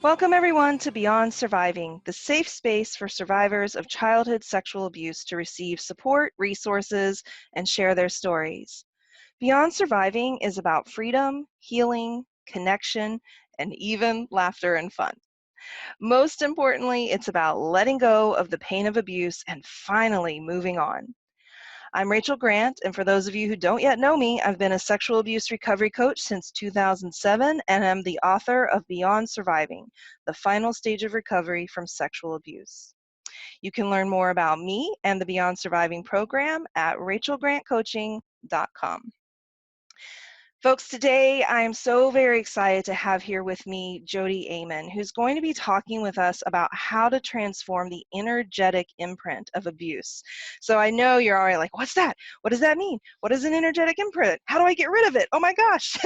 Welcome everyone to Beyond Surviving, the safe space for survivors of childhood sexual abuse to receive support, resources, and share their stories. Beyond Surviving is about freedom, healing, connection, and even laughter and fun. Most importantly, it's about letting go of the pain of abuse and finally moving on. I'm Rachel Grant, and for those of you who don't yet know me, I've been a sexual abuse recovery coach since 2007, and I'm the author of Beyond Surviving, the final stage of recovery from sexual abuse. You can learn more about me and the Beyond Surviving program at rachelgrantcoaching.com. Folks, today I am so very excited to have here with me Jodi Aman, who's going to be talking with us about how to transform the energetic imprint of abuse. So I know you're already like, what's that? What does that mean? What is an energetic imprint? How do I get rid of it? Oh my gosh.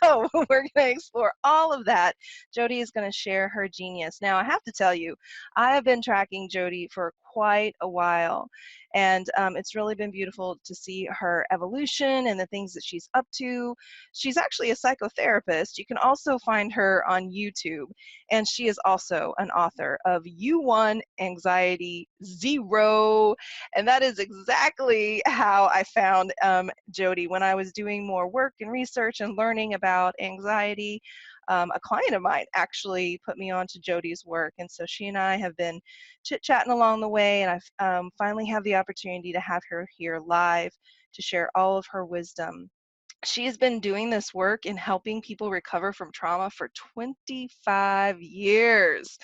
So we're going to explore all of that. Jodi is going to share her genius. Now I have to tell you, I have been tracking Jodi for quite a while. And it's really been beautiful to see her evolution and the things that she's up to. She's actually a psychotherapist. You can also find her on YouTube. And she is also an author of You Won, Anxiety Zero. And that is exactly how I found Jodi when I was doing more work and research and learning about anxiety. A client of mine actually put me on to Jodi's work, and so she and I have been chit-chatting along the way, and I've finally have the opportunity to have her here live to share all of her wisdom. She has been doing this work in helping people recover from trauma for 25 years.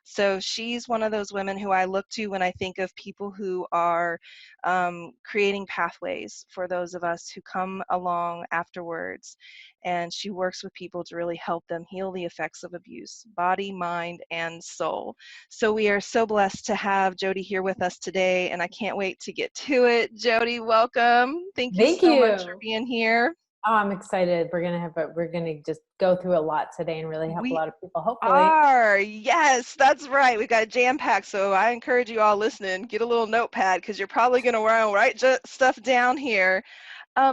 So she's one of those women who I look to when I think of people who are creating pathways for those of us who come along afterwards. And she works with people to really help them heal the effects of abuse, body, mind, and soul. So we are so blessed to have Jodi here with us today, and I can't wait to get to it. Jodi, welcome. Thank you so much for being here. Oh, I'm excited. We're gonna just go through a lot today and really help a lot of people, hopefully. Yes, that's right. We got jam-packed, so I encourage you all listening, get a little notepad because you're probably gonna want to write stuff down here.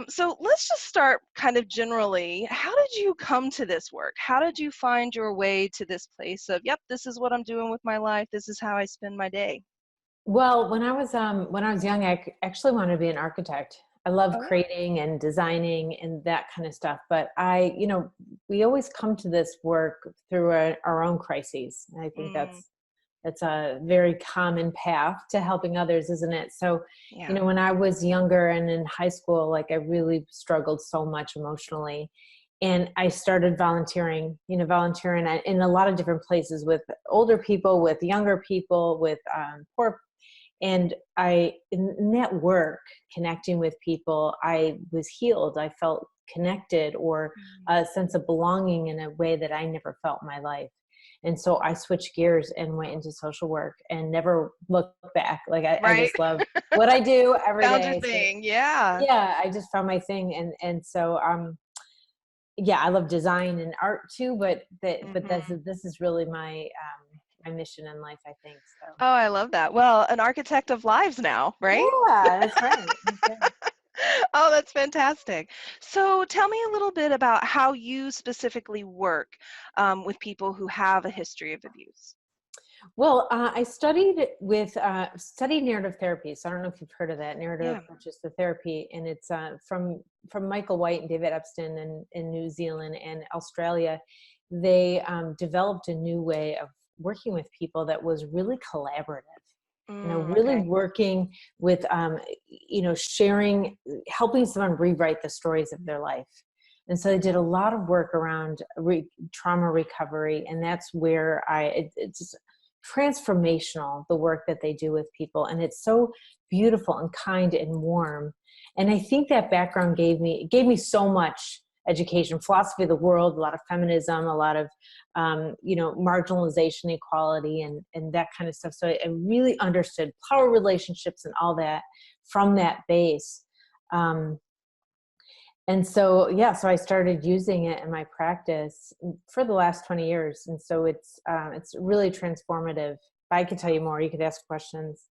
So let's just start kind of generally. How did you come to this work? How did you find your way to this place of, yep, this is what I'm doing with my life. This is how I spend my day? Well, when I was young, I actually wanted to be an architect. I love creating and designing and that kind of stuff. But we always come to this work through our own crises. And I think that's a very common path to helping others, isn't it? So, when I was younger and in high school, like I really struggled so much emotionally. And I started volunteering in a lot of different places with older people, with younger people, with poor. And in that work, connecting with people, I was healed. I felt connected, or a sense of belonging in a way that I never felt in my life. And so I switched gears and went into social work and never looked back. Like I just love what I do every day. Found your thing, yeah. Yeah, I just found my thing. And so I love design and art too, but this is really my mission in life, I think. So. Oh, I love that. Well, an architect of lives now, right? Yeah, that's right. Oh, that's fantastic. So tell me a little bit about how you specifically work with people who have a history of abuse. Well, I studied narrative therapy. So I don't know if you've heard of that, narrative the therapy, and it's from Michael White and David Epstein in New Zealand and Australia. They developed a new way of working with people that was really collaborative. Really working with, sharing, helping someone rewrite the stories of their life. And so they did a lot of work around trauma recovery. And that's where it's just transformational, the work that they do with people. And it's so beautiful and kind and warm. And I think that background gave me so much education, philosophy of the world, a lot of feminism, a lot of, marginalization, equality, and that kind of stuff. So I really understood power relationships and all that from that base. And so I started using it in my practice for the last 20 years. And so it's really transformative. I could tell you more. You could ask questions.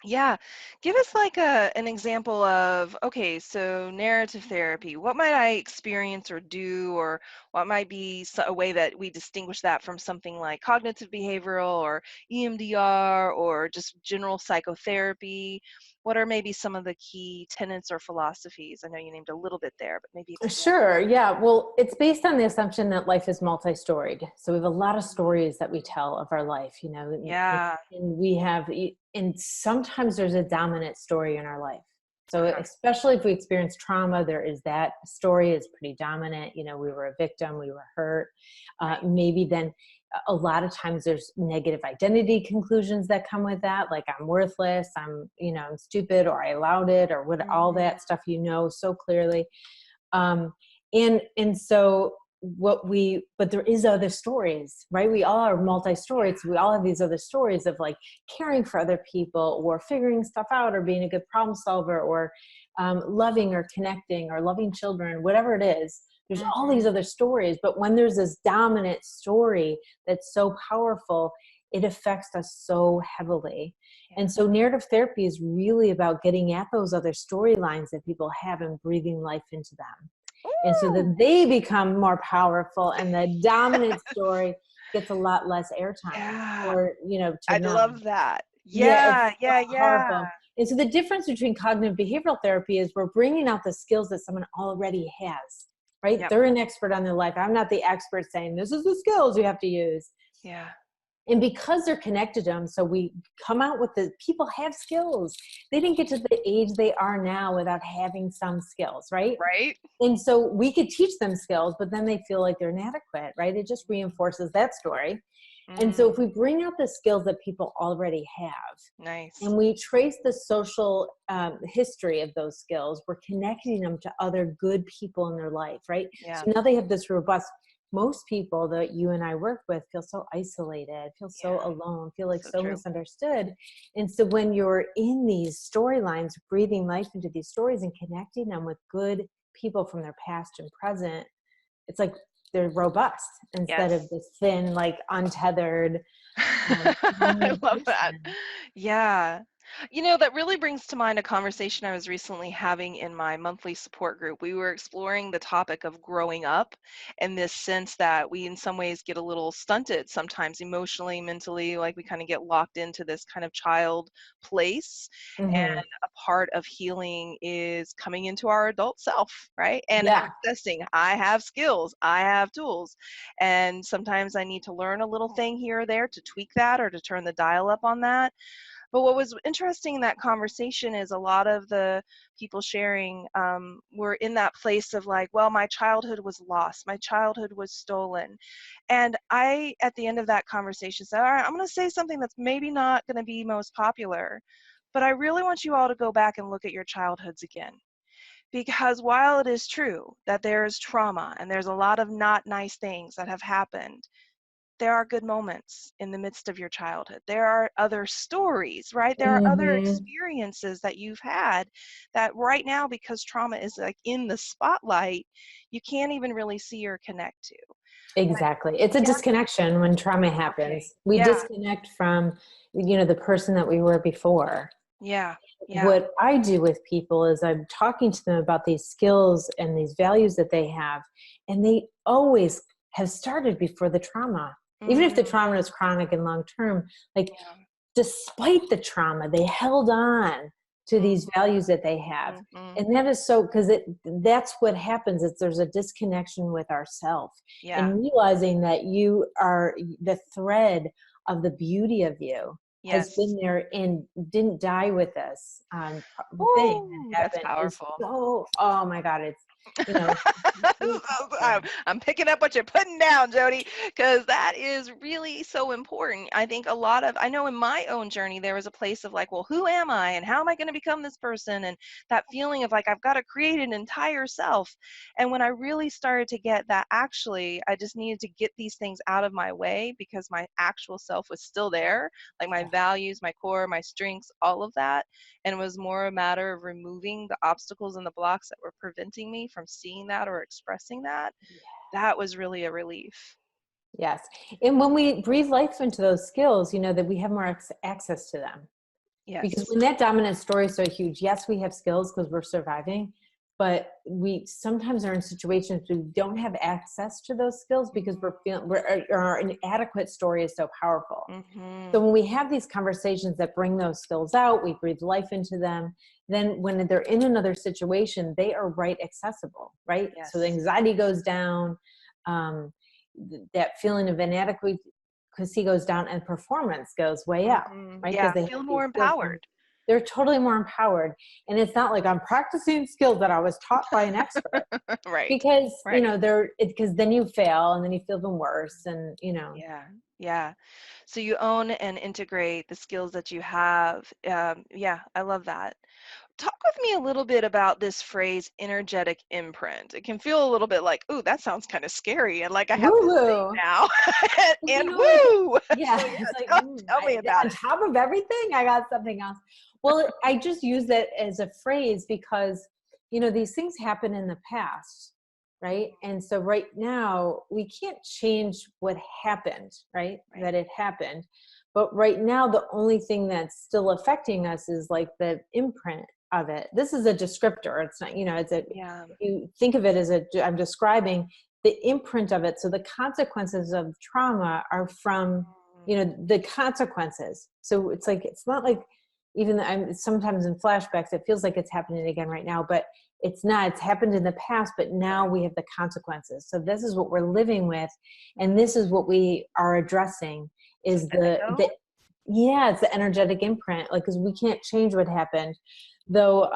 Yeah. Give us like an example of, okay, so narrative therapy. What might I experience or do, or what might be a way that we distinguish that from something like cognitive behavioral or EMDR or just general psychotherapy? What are maybe some of the key tenets or philosophies? I know you named a little bit there, but maybe expand. Sure. Yeah. Well, it's based on the assumption that life is multi-storied. So we have a lot of stories that we tell of our life, Yeah. and we have, and sometimes there's a dominant story in our life. So Uh-huh. especially if we experience trauma, there is that story is pretty dominant. We were a victim, we were hurt. Right. Maybe then a lot of times there's negative identity conclusions that come with that. Like I'm worthless, I'm stupid, or I allowed it, or what, all Mhm. that stuff, so clearly. And so but there is other stories, right? We all are multi-storied, so we all have these other stories of like caring for other people or figuring stuff out or being a good problem solver or loving or connecting or loving children, whatever it is. There's all these Mhm. other stories, but when there's this dominant story that's so powerful, it affects us so heavily. Yeah. And so narrative therapy is really about getting at those other storylines that people have and breathing life into them. And so Ooh. that they become more powerful and the dominant story gets a lot less airtime Yeah. or, to I them. love that. Yeah, it's Yeah, so yeah, yeah. powerful. And so the difference between cognitive behavioral therapy is we're bringing out the skills that someone already has, right? Yep. They're an expert on their life. I'm not the expert saying this is the skills you have to use. Yeah. And because they're connected to them, so we come out with the people have skills. They didn't get to the age they are now without having some skills, right? Right? And so we could teach them skills, but then they feel like they're inadequate, right? It just reinforces that story. And Mm, so if we bring out the skills that people already have nice. and we trace the social history of those skills, we're connecting them to other good people in their life, right? Yeah. So now they have this robust. Most people that you and I work with feel so isolated, feel so Yeah. alone, feel like So so true. misunderstood. And so when you're in these storylines, breathing life into these stories and connecting them with good people from their past and present, it's like they're robust instead of Yes. this thin, like untethered, I lonely love that. person. Yeah. That really brings to mind a conversation I was recently having in my monthly support group. We were exploring the topic of growing up and this sense that we, in some ways, get a little stunted sometimes emotionally, mentally, like we kind of get locked into this kind of child place. Hmm. And a part of healing is coming into our adult self, right? And Yeah. accessing, I have skills, I have tools. And sometimes I need to learn a little thing here or there to tweak that or to turn the dial up on that. But what was interesting in that conversation is a lot of the people sharing were in that place of like, well, my childhood was lost, my childhood was stolen. And I, at the end of that conversation, said, all right, I'm going to say something that's maybe not going to be most popular, but I really want you all to go back and look at your childhoods again. Because while it is true that there is trauma and there's a lot of not nice things that have happened, there are good moments in the midst of your childhood. There are other stories, right? There are other Hmm. experiences that you've had that right now, because trauma is like in the spotlight, you can't even really see or connect to. But Exactly. It's a yeah, disconnection when trauma okay. happens. We Yeah, disconnect from, the person that we were before. yeah, yeah. What I do with people is I'm talking to them about these skills and these values that they have, and they always have started before the trauma. Even if the Mm, trauma is chronic and long term, like yeah. despite the trauma, they held on to these values that they have. Mm-hmm. And that is so because that's what happens is there's a disconnection with ourself Yeah. and realizing that you are the thread of the beauty of you has Yes. been there and didn't die with this thing Ooh, that that's happened is powerful. so, oh my God, it's you know so I'm, powerful. I'm picking up what you're putting down, Jody, because that is really so important. I think I know in my own journey, there was a place of like, well, who am I and how am I going to become this person? And that feeling of like, I've got to create an entire self. And when I really started to get that, actually, I just needed to get these things out of my way because my actual self was still there, like my values, my core, my strengths, all of that. And it was more a matter of removing the obstacles and the blocks that were preventing me from seeing that or expressing that. That was really a relief. Yes. And when we breathe life into those skills, that we have more access to them. Because Yes. when that dominant story is so huge, yes, we have skills because we're surviving, but we sometimes are in situations we don't have access to those skills because our inadequate story is so powerful. Mm-hmm. So when we have these conversations that bring those skills out, we breathe life into them, then when they're in another situation, they are right accessible, right? So the Yes. anxiety goes down, um, that feeling of inadequacy goes down, and performance goes way up, Mm-hmm. right? Yeah, Because they have feel these more skills empowered. they're totally more empowered. And it's not like I'm practicing skills that I was taught by an expert, Right. because, Right. because then you fail and then you feel even worse. And, Yeah. Yeah. So you own and integrate the skills that you have. Yeah, I love that. Talk with me a little bit about this phrase, energetic imprint. It can feel a little bit like, ooh, that sounds kind of scary, and like I have woo this thing woo. now, and Like, woo. yeah, So it's yes, like, tell me about on it. top of everything, I got something else. Well, I just use that as a phrase because, these things happen in the past, right? And so right now we can't change what happened, right? Right. That it happened. But right now, the only thing that's still affecting us is like the imprint of it. This is a descriptor. It's not, Yeah. if you think of it as I'm describing the imprint of it. So the consequences of trauma are from, the consequences. So it's not like, even I'm sometimes in flashbacks, it feels like it's happening again right now, but it's not. It's happened in the past, but now we have the consequences. So this is what we're living with, and this is what we are addressing is Systemico? yeah, it's the energetic imprint, like, because we can't change what happened, though.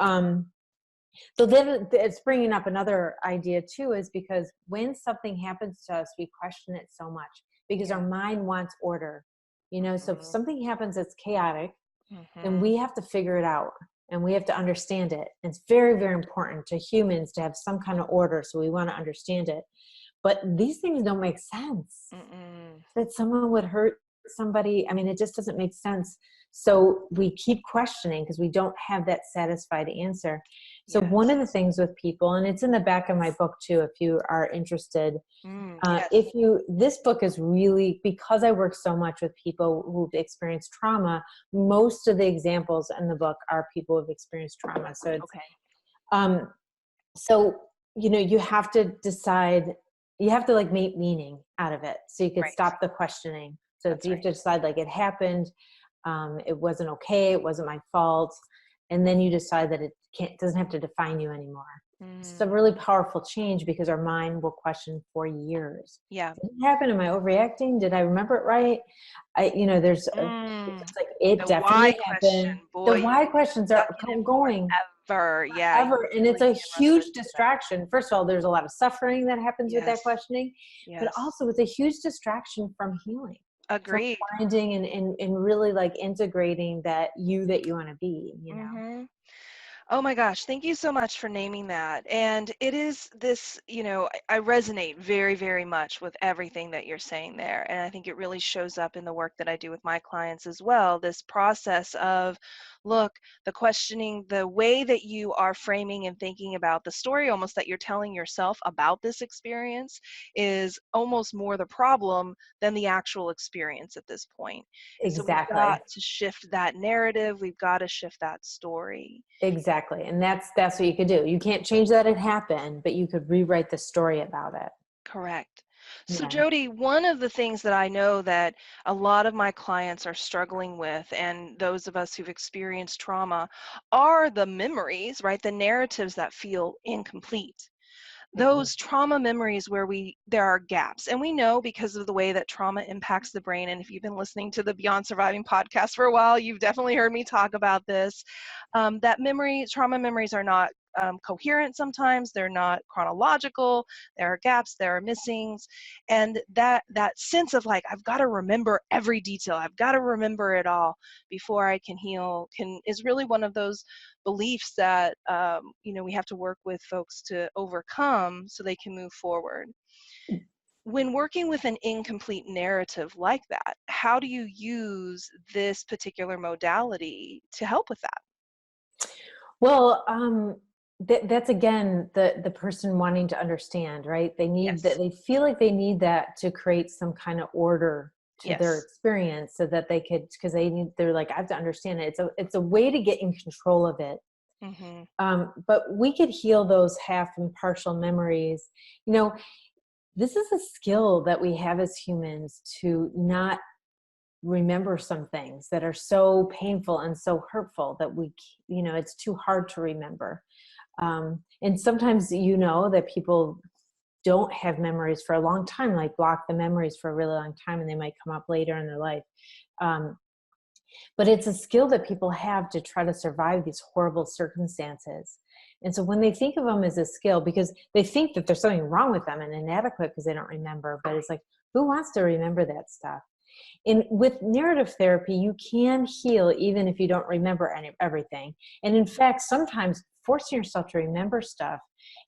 So then it's bringing up another idea too, is because when something happens to us, we question it so much because Yeah. our mind wants order, so if Mm-hmm. something happens that's chaotic, then Mm-hmm. we have to figure it out and we have to understand it. It's very, very important to humans to have some kind of order. So we want to understand it. But these things don't make sense. Mm-mm. That someone would hurt somebody. I mean, it just doesn't make sense. So we keep questioning because we don't have that satisfied answer. So one Yes. of the things with people, and it's in the back of my book too, if you are interested, Yes. this book is really, because I work so much with people who've experienced trauma, most of the examples in the book are people who've experienced trauma. So it's, Okay. um, so, you have to decide, you have to like make meaning out of it. So you could Right. stop the questioning. So That's you have right. to decide, like, it happened. It wasn't okay. It wasn't my fault. And then you decide that it doesn't have to define you anymore. It's a Mm. really powerful change because our mind will question for years. Yeah. Did it happen? Am I overreacting? Did I remember it right? Mm. It's like, it The why definitely question, happened. The boy, you why questions are stuck in it going forever. Yeah, you forever. And really it's a can't run away huge from that. distraction. First of all, there's a lot of suffering that happens with that Yes. questioning, but Yes. also it's a huge distraction from healing, from Agreed. finding and really like integrating that you want to be. Mm-hmm. Oh my gosh, thank you so much for naming that. And it is this, I resonate very, very much with everything that you're saying there. And I think it really shows up in the work that I do with my clients as well. This process of, look, the questioning, the way that you are framing and thinking about the story almost that you're telling yourself about this experience is almost more the problem than the actual experience at this point. And so we've got Exactly. to shift that narrative. We've got to shift that story. Exactly. And that's what you could do. You can't change that it happened, but you could rewrite the story about it. Correct. So Yeah. Jody, one of the things that I know that a lot of my clients are struggling with, and those of us who've experienced trauma, are the memories, right? The narratives that feel incomplete. Mhm. Those trauma memories where there are gaps, and we know because of the way that trauma impacts the brain, and if you've been listening to the Beyond Surviving podcast for a while, you've definitely heard me talk about this, that trauma memories are not coherent. Sometimes they're not chronological. There are gaps, there are missings, and that sense of like, I've got to remember every detail, I've got to remember it all before I can heal, is really one of those beliefs that we have to work with folks to overcome so they can move forward. When working with an incomplete narrative like that, how do you use this particular modality to help with that? Well, that's again the person wanting to understand, right? They need that. Yes. They feel like they need that to create some kind of order to their Yes. experience so that they could, because they're like, I have to understand it. It's a way to get in control of it. Mm-hmm. But we could heal those half and partial memories. You know, this is a skill that we have as humans, to not remember some things that are so painful and so hurtful that it's too hard to remember. And sometimes, that people don't have memories for a long time, like block the memories for a really long time, and they might come up later in their life. Um, but it's a skill that people have to try to survive these horrible circumstances. And so when they think of them as a skill, because they think that there's something wrong with them and inadequate because they don't remember, but it's like, who wants to remember that stuff? And with narrative therapy, you can heal even if you don't remember everything. And in fact, sometimes forcing yourself to remember stuff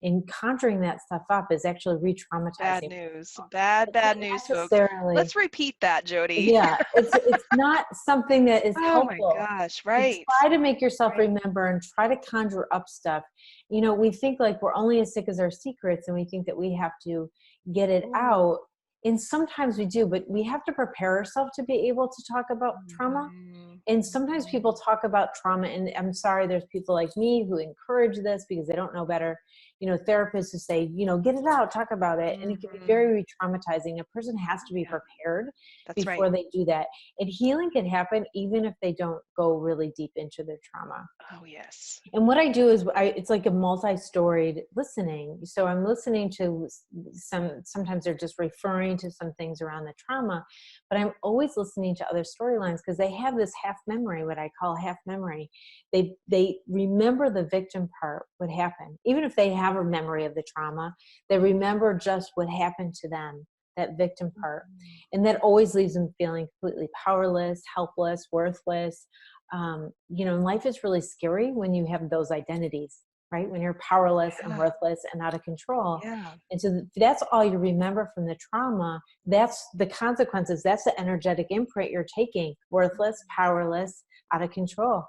and conjuring that stuff up is actually Bad re-traumatizing. news. Bad news, folks. Necessarily. Let's repeat that, Jody. Yeah, it's not something that is Oh my helpful. gosh, To right. try to make yourself Right. remember and try to conjure up stuff. We think like we're only as sick as our secrets, and we think that we have to get it Ooh. out. And sometimes we do, but we have to prepare ourselves to be able to talk about trauma. Mhm, And sometimes mhm. people talk about trauma, and I'm sorry, there's people like me who encourage this because they don't know better. Therapists who say, get it out, talk about it. And it can be Mhm. very re-traumatizing. A person has to be Yeah, prepared that's right. before they do that. And healing can happen even if they don't go really deep into their trauma. Oh, yes. And what I do is it's like a multi-storied listening. So I'm listening to sometimes they're just referring to some things around the trauma, but I'm always listening to other storylines because they have this half memory, what I call half memory. They remember the victim part, what happened. Even if they have a memory of the trauma, they remember just what happened to them, that victim part. Mhm. And that always leaves them feeling completely powerless, helpless, worthless. Life is really scary when you have those identities, right? When you're powerless and Yeah, worthless and out of control. yeah. And so that's all you remember from the trauma. That's the consequences. That's the energetic imprint you're taking: worthless, powerless, out of control.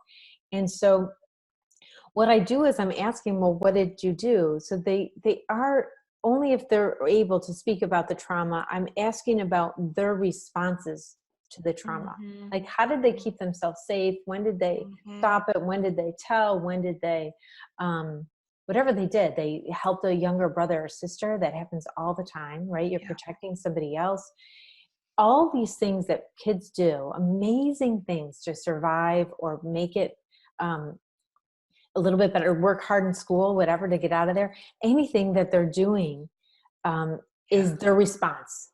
And so what I do is I'm asking, well, what did you do? So they are, only if they're able to speak about the trauma, I'm asking about their responses to the trauma. Mhm, Like, how did they mhm, keep themselves safe? When did they mhm. stop it? When did they tell? When did they, whatever they did, they helped a younger brother or sister. That happens all the time, right? You're Yeah. protecting somebody else. All these things that kids do, amazing things to survive or make it, um, a little bit better, work hard in school, whatever, to get out of there. Anything that they're doing, Yeah. is their response.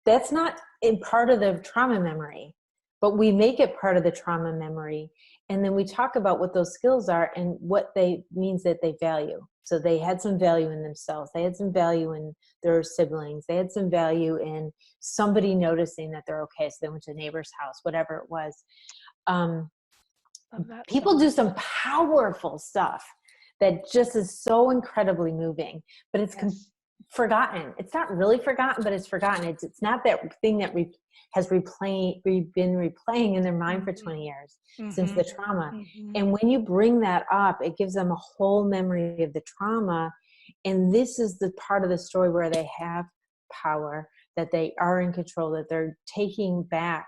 That's not in part of the trauma memory, but we make it part of the trauma memory. And then we talk about what those skills are and what they means that they value. So they had some value in themselves. They had some value in their siblings. They had some value in somebody noticing that they're okay. So they went to a neighbor's house, whatever it was. Um, Love that so People do much. some powerful stuff that just is so incredibly moving, but it's Yes. forgotten. It's not really forgotten, but it's forgotten. It's not that thing that been replaying in their mind for Mhm, 20 years since mhm, the trauma. mhm. And when you bring that up, it gives them a whole memory of the trauma. And this is the part of the story where they have power, that they are in control, that they're taking back.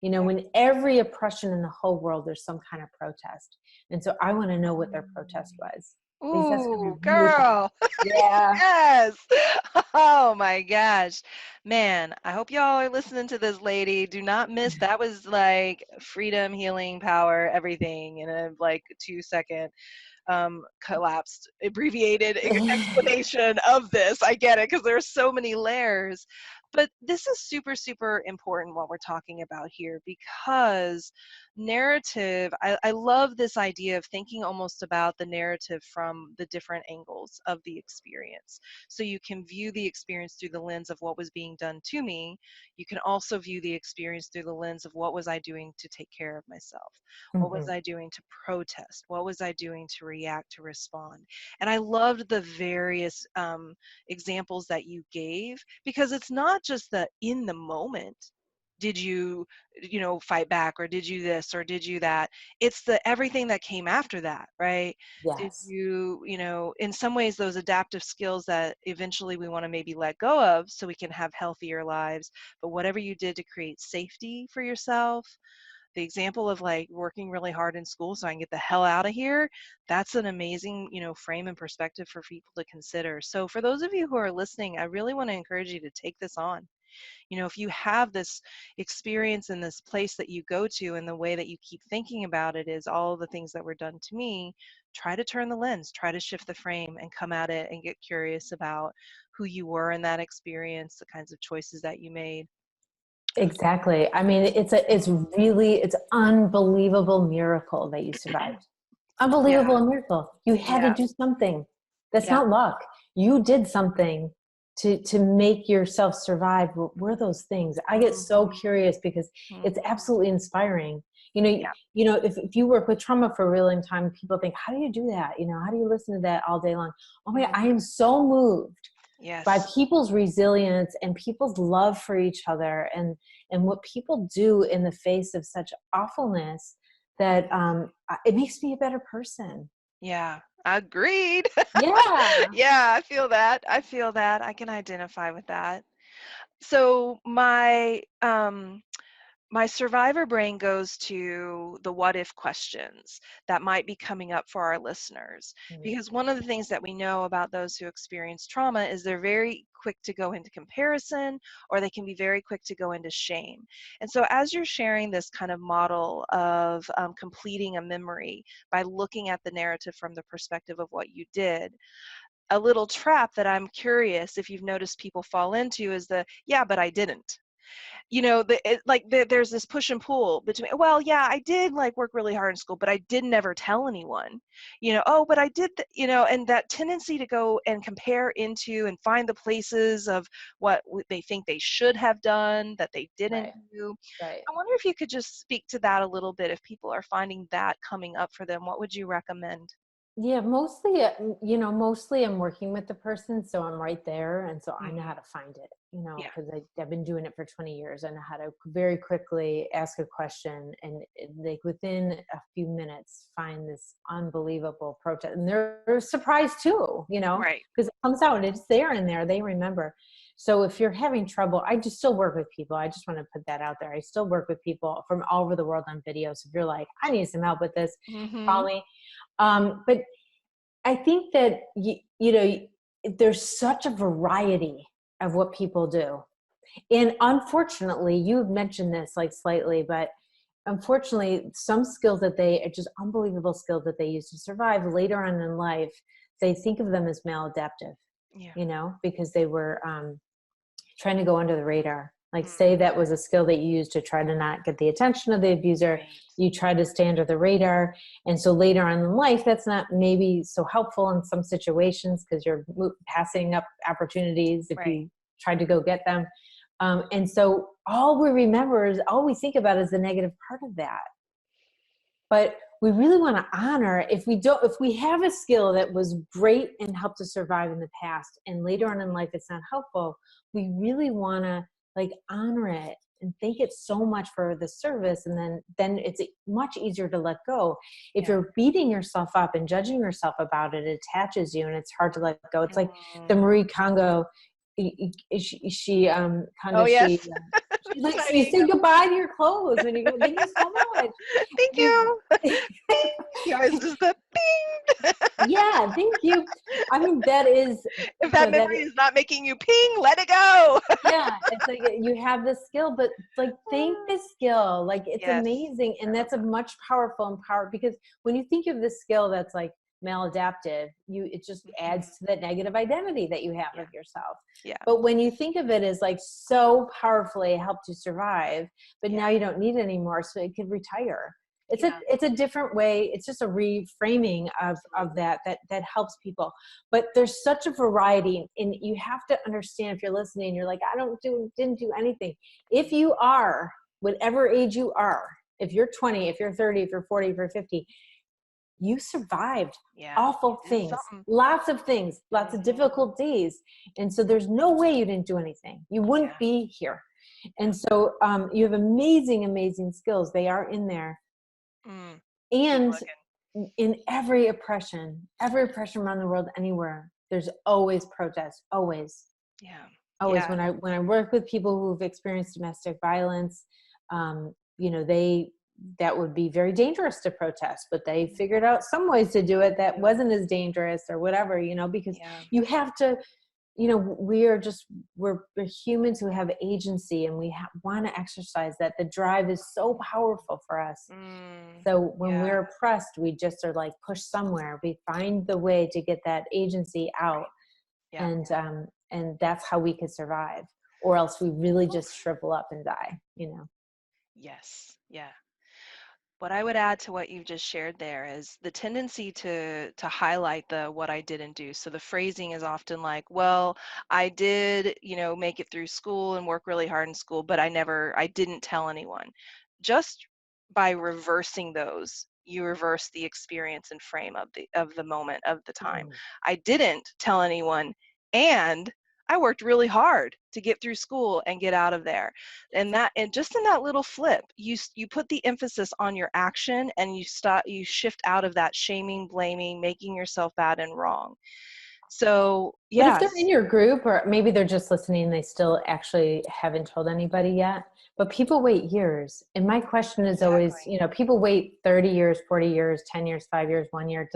Yeah. When every oppression in the whole world, there's some kind of protest. And so I want to know what their protest was, because that's going to Ooh, be really fun. girl. Yeah. Yes. Oh my gosh. Man, I hope y'all are listening to this lady. Do not miss. That was like freedom, healing, power, everything in a like 2 second collapsed, abbreviated explanation of this. I get it because there are so many layers. But this is super, super important what we're talking about here because narrative, I love this idea of thinking almost about the narrative from the different angles of the experience. So you can view the experience through the lens of what was being done to me. You can also view the experience through the lens of what was I doing to take care of myself? What was Mhm. I doing to protest? What was I doing to react, to respond? And I loved the various examples that you gave because it's not just the in the moment. did you, fight back, or did you this, or did you that? It's the everything that came after that, right? Did Yes. you, in some ways, those adaptive skills that eventually we want to maybe let go of so we can have healthier lives, but whatever you did to create safety for yourself, the example of like working really hard in school so I can get the hell out of here, that's an amazing, frame and perspective for people to consider. So for those of you who are listening, I really want to encourage you to take this on. If you have this experience in this place that you go to, and the way that you keep thinking about it is all the things that were done to me, try to turn the lens, try to shift the frame and come at it and get curious about who you were in that experience, the kinds of choices that you made. Exactly. I mean, it's unbelievable miracle that you survived. Yeah, Unbelievable miracle. You had to yeah, do something. That's yeah. not luck. You did something to make yourself survive. What were those things? I get so Mhm, curious because it's mhm. absolutely inspiring. You know, Yeah. if you work with trauma for a really long time, people think, how do you do that? How do you listen to that all day long? Oh my God, I Mhm. am so moved by Yes. people's resilience and people's love for each other, and what people do in the face of such awfulness, that it makes me a better person. Yeah. Agreed. Yeah. Yeah, I feel that. I feel that. I can identify with that. So my survivor brain goes to the what if questions that might be coming up for our listeners. Mm. Because one of the things that we know about those who experience trauma is they're very quick to go into comparison, or they can be very quick to go into shame. And so, as you're sharing this kind of model of completing a memory by looking at the narrative from the perspective of what you did, a little trap that I'm curious if you've noticed people fall into is the, yeah, but I didn't. There's this push and pull between, well, yeah, I did like work really hard in school, but I did never tell anyone. Oh, but I did, and that tendency to go and compare into and find the places of what they think they should have done that they didn't Right. do. Right. I wonder if you could just speak to that a little bit. If people are finding that coming up for them, what would you recommend? Yeah, mostly, mostly I'm working with the person, so I'm right there, and so I know how Mhm. to find it, Yeah. because I've been doing it for 20 years. I know how to very quickly ask a question, and like within a few minutes find this unbelievable protest, and they're surprised too, Right. because it comes out and it's there in there. They remember. So if you're having trouble, I just still work with people. I just want to put that out there. I still work with people from all over the world on video. So if you're like, I need some help with this, call Mhm. me. But I think that there's such a variety of what people do, and unfortunately, you've mentioned this like slightly, but unfortunately, some skills that they are just unbelievable skills that they use to survive later on in life, they think of them as maladaptive, Yeah. because they were trying to go under the radar. Like, say Mhm. that was a skill that you used to try to not get the attention of the abuser, Right. you try to stay under the radar. And so later on in life, that's not maybe so helpful in some situations because you're passing up opportunities if Right. you tried to go get them. And so all we think about is the negative part of that. But we really want to honor, if we have a skill that was great and helped us survive in the past, and later on in life it's not helpful, we really want to like honor it and thank it so much for the service, and then it's much easier to let go. If Yeah. you're beating yourself up and judging yourself about it, it attaches you and it's hard to let go. It's like the Mm. Marie Kongo, she kind Oh, of yes. she like, so you Signing say up. goodbye to your clothes when you go, thank you so much. Thank You- you. Bing. He always does the bing. yeah, thank you. I mean, that is, If that that memory is not making you ping, let it go. yeah, it's like you have the skill, but like thank the skill. Like it's Yes. amazing. I And love that's a much powerful and power, because when you think of the skill that's like maladaptive, it just that. adds Mhm. to that negative identity that you have Yeah. of yourself. Yeah. But when you think of it as like so powerfully helped you survive, but Yeah. now you don't need it anymore, so it could retire. Yeah. It's a different way. It's just a reframing of Absolutely. that helps people. But there's such a variety, and you have to understand, if you're listening, you're like, didn't do anything. If you are, whatever age you are, if you're 20, if you're 30, if you're 40, if you're 50, you survived Yeah. You awful did things, something. lots of things, lots of Mhm. difficult days. And so there's no way you didn't do anything. You wouldn't Yeah. be here. And so you have amazing, amazing skills. They are in there. Mm. Keep And looking. in every oppression around the world, anywhere, there's always protest, always. Yeah. Always. Yeah. When I work with people who've experienced domestic violence, that would be very dangerous to protest, but they figured out some ways to do it that wasn't as dangerous or whatever, because Yeah. you have to, we're humans who have agency, and we want to exercise that. The drive is so powerful for us. So when Yeah. we're oppressed, we just are like pushed somewhere. We find the way to get that agency out. Yeah. And that's how we could survive, or else we really just shrivel up and die. Yes. Yeah. What I would add to what you've just shared there is the tendency to highlight the what I didn't do. So the phrasing is often like, well, I did, make it through school and work really hard in school, but I didn't tell anyone. Just by reversing those, you reverse the experience and frame of the moment of the time. Mm. I didn't tell anyone, and I worked really hard to get through school and get out of there. And just in that little flip, you put the emphasis on your action, and you shift out of that shaming, blaming, making yourself bad and wrong. So But if they're in yes. your group, or maybe they're just listening, they still actually haven't told anybody yet, but people wait years. And my question is always, Exactly. people wait 30 years, 40 years, 10 years, 5 years, 1 year.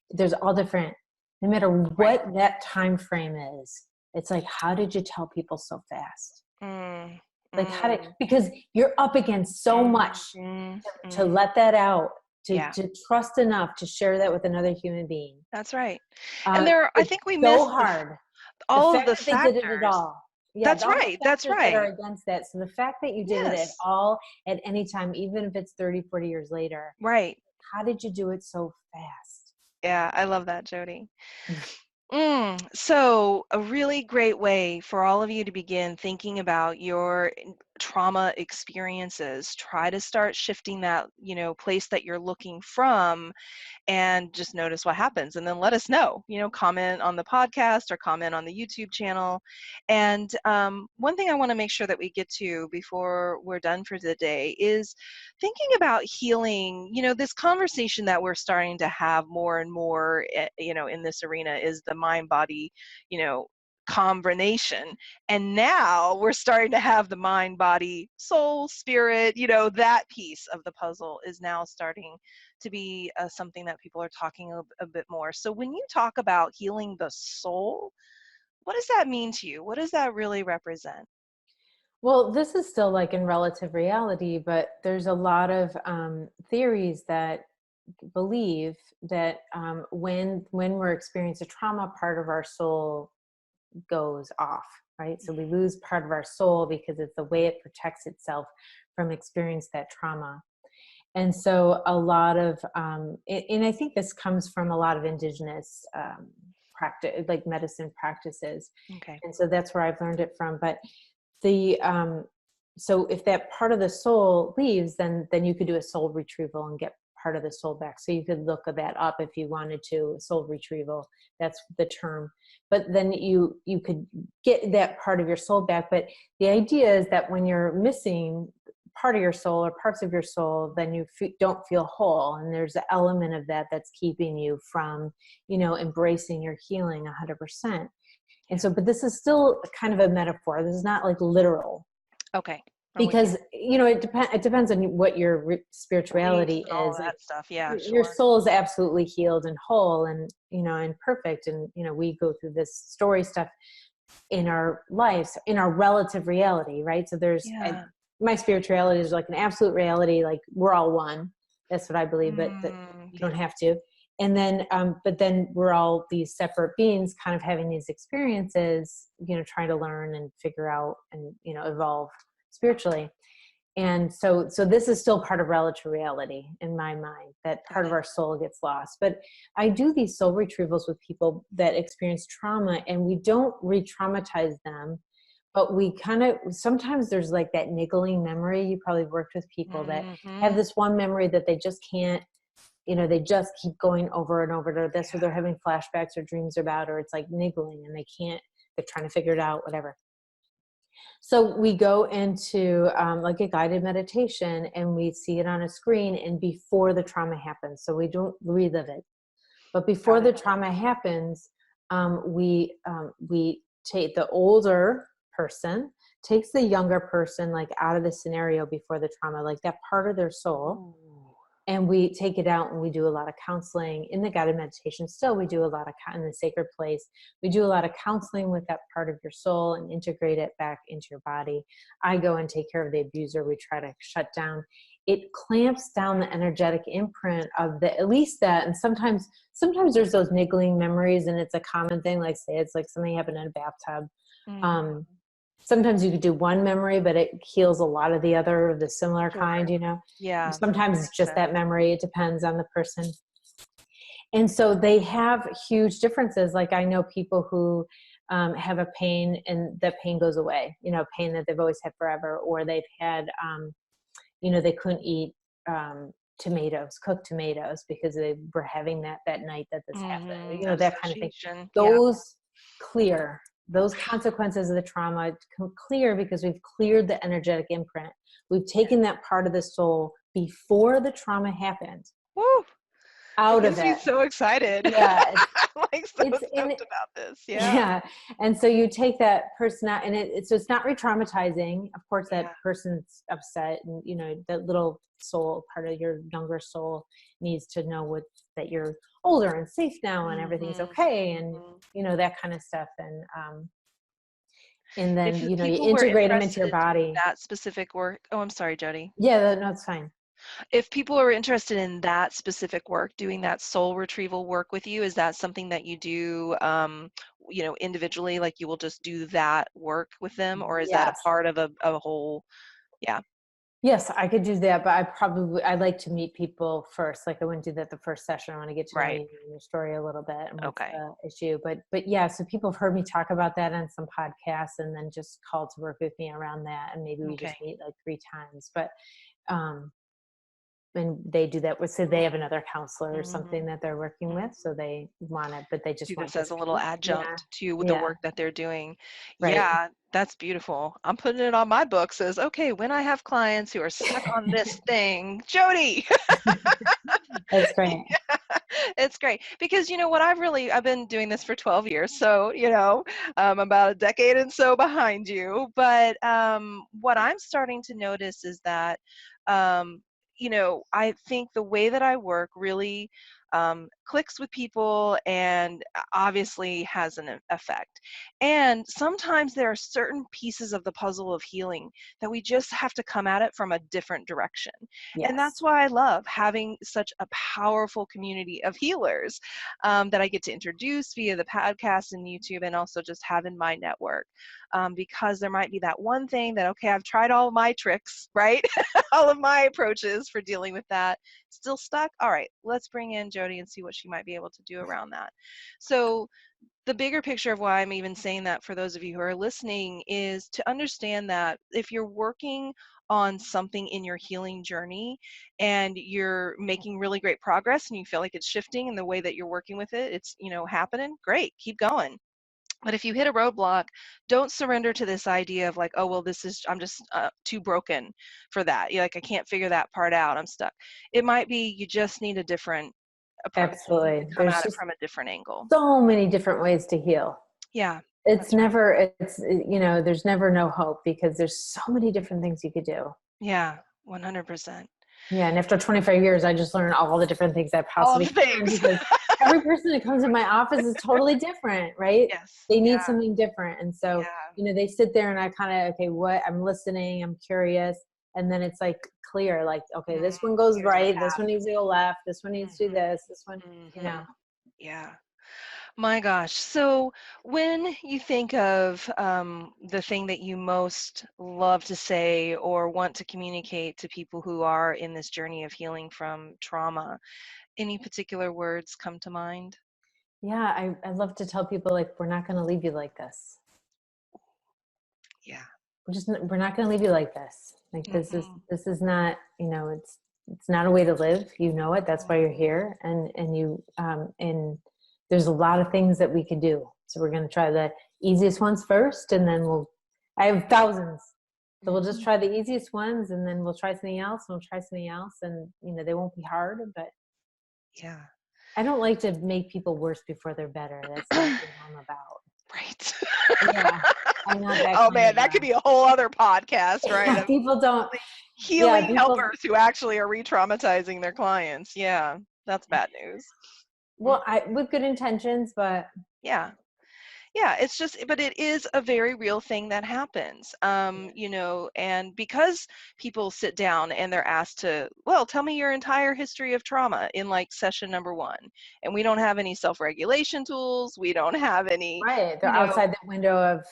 There's all different, no matter Right. what that time frame is. It's like, how did you tell people so fast? Mm, Like, mm, because you're up against so much mm, to mm. let that out, to Yeah, trust enough to share that with another human being. that's right. And I It's think we so miss hard. The all of fact the that they did it at factors. all. Yeah, That's all the right. That's factors that are right. against that. So the fact that you did it at Yes. all, at any time, even if it's 30, 40 years later, Right. how did you do it so fast? Yeah, I love that, Jody. So a really great way for all of you to begin thinking about your trauma experiences. Try to start shifting that, place that you're looking from, and just notice what happens, and then let us know. Comment on the podcast or comment on the YouTube channel. And one thing I want to make sure that we get to before we're done for the day is thinking about healing. This conversation that we're starting to have more and more, in this arena, is the mind body, combination. And now we're starting to have the mind body soul spirit, that piece of the puzzle is now starting to be something that people are talking a bit more. So when you talk about healing the soul, what does that mean to you? What does that really represent? Well, this is still like in relative reality, but there's a lot of theories that believe that when we're experiencing a trauma, part of our soul goes off, right? So we lose part of our soul because it's the way it protects itself from experience that trauma. And so a lot of, and I think this comes from a lot of indigenous practice, like medicine practices. Okay. And so that's where I've learned it from. But the, so if that part of the soul leaves, then you could do a soul retrieval and get part of the soul back. So you could look that up if you wanted to. Soul retrieval, that's the term. But then you could get that part of your soul back. But the idea is that when you're missing part of your soul or parts of your soul, then you don't feel whole, and there's an element of that that's keeping you from embracing your healing 100%. And Yeah. so, but this is still kind of a metaphor. This is not like literal, Okay. I'm with you. because it depends on what your Beliefs spirituality and all is. Like, that stuff. Yeah, your sure. soul is absolutely healed and whole, and and perfect, and we go through this story stuff in our lives, in our relative reality, right? So there's Yeah. my spirituality is like an absolute reality, like we're all one. That's what I believe, but that you don't Beautiful. have to. And then but then we're all these separate beings kind of having these experiences, trying to learn and figure out and evolve spiritually. And so this is still part of relative reality in my mind, that Got part of it. our soul gets lost. But I do these soul retrievals with people that experience trauma, and we don't re-traumatize them, but we kind of, sometimes there's like that niggling memory. You probably worked with people that have Mm-hmm. this one memory that they just can't, they just keep going over and over to this, or they're having flashbacks or dreams about, or it's like niggling and they can't, they're trying to figure it out, whatever. So we go into like a guided meditation, and we see it on a screen, and before the trauma happens. So we don't relive it, but before Got the it. trauma happens, we take the older person, takes the younger person like out of the scenario before the trauma, like that part of their soul. Ooh. And we take it out, and we do a lot of counseling in the guided meditation. Still, we do a lot of in the sacred place. We do a lot of counseling with that part of your soul and integrate it back into your body. I go and take care of the abuser. We try to shut down. It clamps down the energetic imprint of the, at least that. And sometimes there's those niggling memories, and it's a common thing. Like say it's like something happened in a bathtub. Mhm. Sometimes you could do one memory, but it heals a lot of the similar kind, Sure. you know. Yeah, Sometimes that it's makes just sense. that memory. It depends on the person. And so they have huge differences. Like I know people who have a pain, and that pain goes away, you know, pain that they've always had forever, or they've had, you know, they couldn't eat cooked tomatoes, because they were having that night that this happened, you know, that kind of thing. Association. Yeah. Those clear, those consequences of the trauma come clear, because we've cleared the energetic imprint. We've taken that part of the soul before the trauma happened Woo! It out of gets me it. so excited. Yeah, I'm like so it's in stoked about this. Yeah. yeah. And so you take that person out, and so it's not re-traumatizing. Of course, that Yeah. person's upset, and you know, that little soul part of your younger soul needs to know that you're older and safe now, and everything's Mhm. okay, and Mhm. you know, that kind of stuff. And If then, the you know, you people were integrate them into interested your in doing body. that specific work, oh, I'm sorry, Jody. Yeah, no, it's fine. If people are interested in that specific work, doing that soul retrieval work with you, is that something that you do, individually? Like you will just do that work with them, or is that a Yes. part of a whole? Yeah. Yes, I could do that, but I'd like to meet people first. Like I wouldn't do that the first session. I want to get to know Right. you and your story a little bit and what's Okay. the issue. But yeah, so people have heard me talk about that on some podcasts, and then just called to work with me around that. And maybe we Okay. just meet like 3 times. But um and they do that with, so they have another counselor or something Mhm. that they're working with. So they want it, but they Do just want this as this a little piece. Yeah. adjunct to the Yeah. work that they're doing. Right. Yeah, that's beautiful. I'm putting it on my books as, okay, when I have clients who are stuck on this thing, Jody. That's great. It's great because you know what, I've been doing this for 12 years, so about a decade and so behind you. But what I'm starting to notice is that um, I think the way that I work really clicks with people and obviously has an effect. And sometimes there are certain pieces of the puzzle of healing that we just have to come at it from a different direction. And Yes. that's why I love having such a powerful community of healers that I get to introduce via the podcast and YouTube, and also just have in my network. Because there might be that one thing that, okay, I've tried all of my tricks, right? All of my approaches for dealing with that. Still stuck? All right, let's bring in Jody and see what she might be able to do around that. So the bigger picture of why I'm even saying that for those of you who are listening is to understand that if you're working on something in your healing journey and you're making really great progress and you feel like it's shifting in the way that you're working with it, it's happening, great, keep going. But if you hit a roadblock, don't surrender to this idea of like, oh, well, I'm just too broken for that. You're like, I can't figure that part out, I'm stuck. It might be you just need a different approach. You need to Absolutely. come There's at it just from a different angle. so many different ways to heal. Yeah, It's that's right. never, there's never no hope, because there's so many different things you could do. Yeah, 100%. Yeah. And after 25 years, I just learned all the different things I All of possibly the can, things. because every person that comes in my office is totally different, right? Yes. They Yeah. need something different. And so, Yeah. they sit there, and I kind of, okay, what I'm listening, I'm curious. And then it's like clear, like, okay, Mhm. this one goes Here's the right. This path. one needs to go left. This one needs to do Mhm. this. This one, you know. Mhm. Yeah. My gosh. So when you think of the thing that you most love to say or want to communicate to people who are in this journey of healing from trauma, any particular words come to mind? Yeah. I love to tell people, like, we're not going to leave you like this. Yeah. We're not going to leave you like this. Like, Mhm. this is not, it's not a way to live. You know it. That's why you're Mhm. here. And there's a lot of things that we can do. So we're going to try the easiest ones first, and then we'll I have thousands. So we'll just Mhm. try the easiest ones, and then we'll try something else, and we'll try something else, and they won't be hard, but Yeah. I don't like to make people worse before they're better. That's not what I'm about. Right. Yeah, I'm not that Oh kind man, of that could be a whole other podcast, right? Of people don't. Yeah, healing people. helpers who actually are re-traumatizing their clients. Yeah, that's bad news. Mm, Well, I with good intentions, but yeah. Yeah, it's just, but it is a very real thing that happens, yeah. and because people sit down and they're asked to, well, tell me your entire history of trauma in like session number one, and we don't have any self-regulation tools, we don't have any, Right, they're you know, outside the window of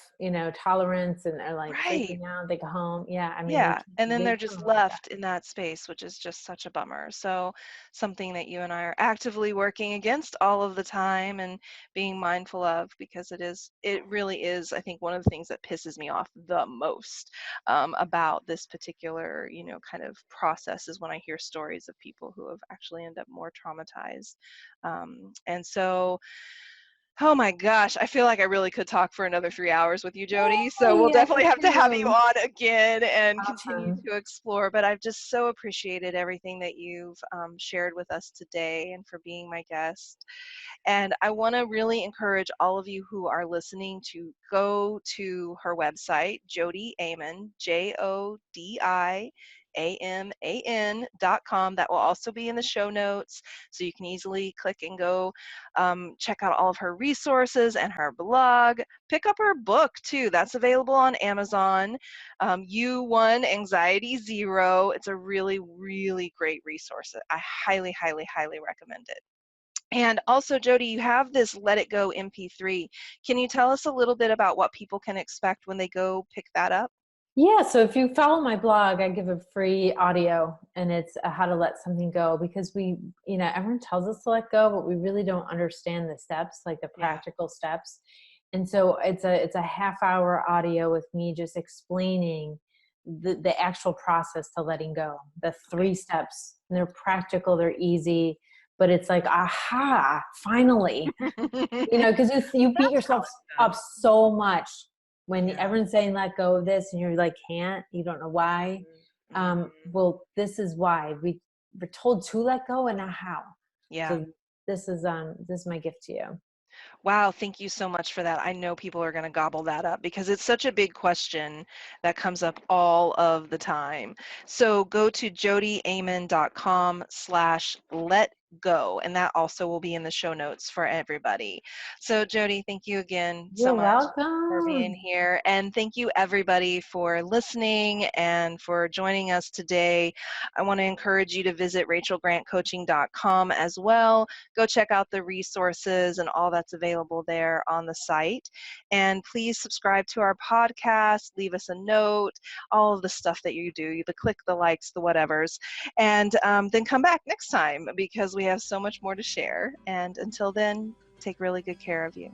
tolerance, and they're like right. freaking out. They go home. Yeah, I mean Yeah, and then they they're come just like that. left in that space, which is just such a bummer. So, something that you and I are actively working against all of the time and being mindful of, because it really is, I think, one of the things that pisses me off the most about this particular, kind of process is when I hear stories of people who have actually ended up more traumatized. And so, oh my gosh, I feel like I really could talk for another 3 hours with you, Jody. So we'll Yeah, definitely me have to have you too. on again and continue Awesome. to explore. But I've just so appreciated everything that you've shared with us today and for being my guest. And I want to really encourage all of you who are listening to go to her website, Jodi Aman, JodiAman.com. That will also be in the show notes, so you can easily click and go check out all of her resources and her blog. Pick up her book too. That's available on Amazon. You Won Anxiety Zero. It's a really, really great resource. I highly, highly, highly recommend it. And also, Jody, you have this Let It Go MP3. Can you tell us a little bit about what people can expect when they go pick that up? Yeah, so if you follow my blog, I give a free audio, and it's how to let something go, because everyone tells us to let go, but we really don't understand the steps, like the Yeah. practical steps. And so it's a half-hour audio with me just explaining the actual process to letting go, the Okay. 3 steps. And they're practical, they're easy, but it's like, aha, finally. Because you beat That's yourself really up good. so much when Yeah. everyone's saying let go of this, and you're like, can't, you don't know why. Mhm. Well, this is why we're told to let go, and not how. Yeah. So this is my gift to you. Wow, thank you so much for that. I know people are going to gobble that up because it's such a big question that comes up all of the time. So go to jodiaman.com/let go, and that also will be in the show notes for everybody. So Jody, thank you again so You're much for being welcome. here, and thank you everybody for listening and for joining us today. I want to encourage you to visit rachelgrantcoaching.com as well. Go check out the resources and all that's available there on the site. And please subscribe to our podcast, leave us a note, all of the stuff that you do, the click, the likes, the whatevers. And then come back next time because we have so much more to share. And until then, take really good care of you.